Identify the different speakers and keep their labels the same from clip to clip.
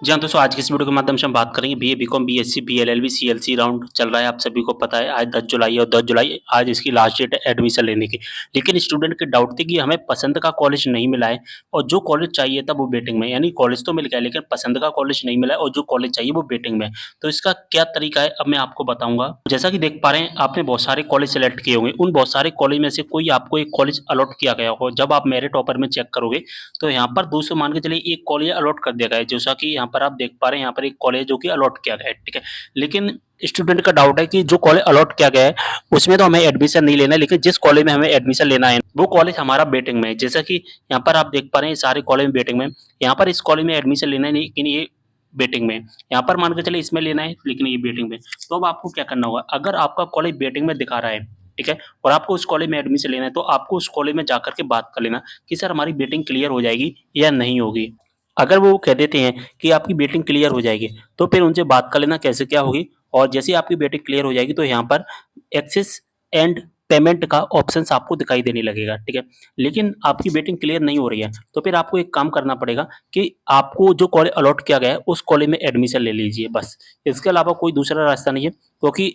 Speaker 1: जी हाँ, दोस्तों आज की इस वीडियो के माध्यम से हम बात करेंगे BA, BCom, BSc, BLLB, CLC round चल रहा है, आप सभी को पता है। आज 10 जुलाई है और 10 जुलाई आज इसकी लास्ट डेट है एडमिशन लेने की। लेकिन स्टूडेंट के डाउट थे कि हमें पसंद का कॉलेज नहीं मिला है और जो कॉलेज चाहिए था वो वेटिंग में है। यानी कॉलेज तो मिल गया लेकिन पसंद का कॉलेज नहीं मिला है और जो कॉलेज चाहिए वो वेटिंग में है। तो इसका क्या तरीका है अब मैं आपको बताऊँगा। जैसा कि देख पा रहे हैं आपने बहुत सारे कॉलेज सेलेक्ट किए होंगे। उन बहुत सारे कॉलेज में से कोई आपको एक कॉलेज अलॉट किया गया होगा। जब आप मेरिट हॉपर में चेक करोगे तो यहाँ पर 200 मान के चलिए एक कॉलेज अलॉट कर दिया गया है, जैसा कि यहाँ पर आप देख पा रहे हैं यहाँ पर एक कॉलेज जो कि अलॉट किया गया है, ठीक है। लेकिन स्टूडेंट का डाउट है कि जो कॉलेज अलॉट किया गया है उसमें तो हमें एडमिशन नहीं लेना है, लेकिन जिस कॉलेज में हमें एडमिशन लेना है वो कॉलेज हमारा वेटिंग में है। जैसा कि यहाँ पर आप देख पा रहे हैं सारे कॉलेज में वेटिंग में, यहाँ पर इस कॉलेज में एडमिशन लेना है लेकिन ये वेटिंग में, यहाँ पर मान के चलिए इसमें लेना है लेकिन ये वेटिंग में। तो अब आपको क्या करना होगा, अगर आपका कॉलेज वेटिंग में दिखा रहा है, ठीक है, और आपको उस कॉलेज में एडमिशन लेना है तो आपको उस कॉलेज में जाकर के बात कर लेना कि सर हमारी वेटिंग क्लियर हो जाएगी या नहीं होगी। अगर वो कह देते हैं कि आपकी वेटिंग क्लियर हो जाएगी तो फिर उनसे बात कर लेना कैसे क्या होगी, और जैसे ही आपकी वेटिंग क्लियर हो जाएगी तो यहाँ पर एक्सेस एंड पेमेंट का ऑप्शंस आपको दिखाई देने लगेगा, ठीक है। लेकिन आपकी वेटिंग क्लियर नहीं हो रही है तो फिर आपको एक काम करना पड़ेगा कि आपको जो कॉलेज अलॉट किया गया है उस कॉलेज में एडमिशन ले लीजिए बस। इसके अलावा कोई दूसरा रास्ता नहीं है, क्योंकि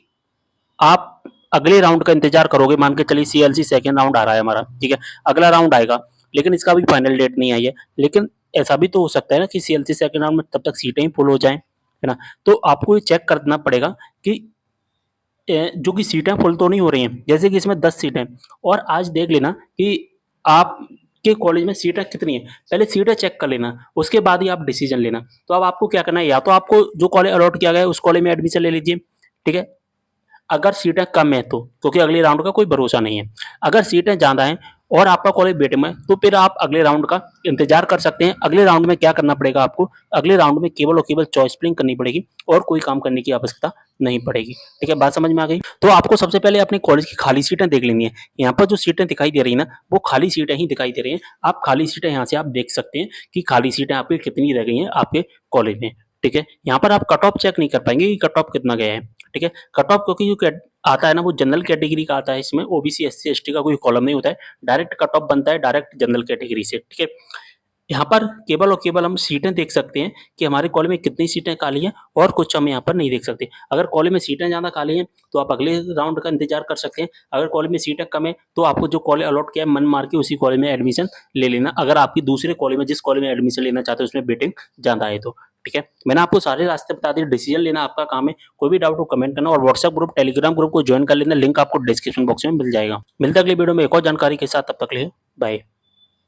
Speaker 1: आप अगले राउंड का इंतजार करोगे। मान के चलिए सीएलसी सेकंड राउंड आ रहा है हमारा, ठीक है, अगला राउंड आएगा लेकिन इसका भी फाइनल डेट नहीं आई है। लेकिन ऐसा भी तो हो सकता है ना कि सीएलसी सेकंड राउंड में तब तक सीटें ही फुल हो जाएं, है ना। तो आपको ये चेक करना पड़ेगा कि जो कि सीटें फुल तो नहीं हो रही हैं। जैसे कि इसमें 10 सीटें और आज देख लेना कि आपके कॉलेज में सीटें कितनी हैं, पहले सीटें चेक कर लेना, उसके बाद ही आप डिसीजन लेना। तो अब आपको क्या करना है, या तो आपको जो कॉलेज अलॉट किया गया है उस कॉलेज में एडमिशन ले लीजिए, ठीक है। अगर सीटें कम है तो, क्योंकि अगले राउंड का कोई भरोसा नहीं है। अगर सीटें ज़्यादा हैं और आपका कॉलेज वेटिंग में, तो फिर आप अगले राउंड का इंतजार कर सकते हैं। अगले राउंड में क्या करना पड़ेगा आपको, अगले राउंड में केवल और केवल चॉइस फिलिंग करनी पड़ेगी और कोई काम करने की आवश्यकता नहीं पड़ेगी, ठीक है। बात समझ में आ गई। तो आपको सबसे पहले अपने कॉलेज की खाली सीटें देख लेनी है। यहाँ पर जो सीटें दिखाई दे रही है ना वो खाली सीटें ही दिखाई दे रही हैं। आप खाली सीटें यहाँ से आप देख सकते हैं कि खाली सीटें आपकी कितनी रह गई हैं आपके कॉलेज में, ठीक है। यहाँ पर आप कट ऑफ चेक नहीं कर पाएंगे कि कट ऑफ कितना गया है, ठीक है। कट ऑफ क्योंकि जो आता है ना वो जनरल कैटेगरी का आता है, इसमें ओबीसी एससी एसटी का कोई कॉलम नहीं होता है। डायरेक्ट कट ऑफ बनता है डायरेक्ट जनरल कैटेगरी से, ठीक है। यहाँ पर केवल और केवल हम सीटें देख सकते हैं कि हमारे कॉलेज में कितनी सीटें खाली हैं और कुछ हम यहाँ पर नहीं देख सकते। अगर कॉलेज में सीटें ज़्यादा खाली हैं तो आप अगले राउंड का इंतजार कर सकते हैं। अगर कॉलेज में सीटें कम है तो आपको जो कॉलेज अलॉट किया है मन मार के उसी कॉलेज में एडमिशन ले लेना, अगर आपकी दूसरे कॉलेज में जिस कॉलेज में एडमिशन लेना चाहते हो उसमें वेटिंग ज़्यादा है तो, ठीक है। मैंने आपको सारे रास्ते बता दिए, डिसीजन लेना आपका काम है। कोई भी डाउट हो कमेंट करना और व्हाट्सएप ग्रुप टेलीग्राम ग्रुप को ज्वाइन कर लेना, लिंक आपको डिस्क्रिप्शन बॉक्स में मिल जाएगा। मिलता है अगली वीडियो में एक और जानकारी के साथ, तब तक के लिए बाय।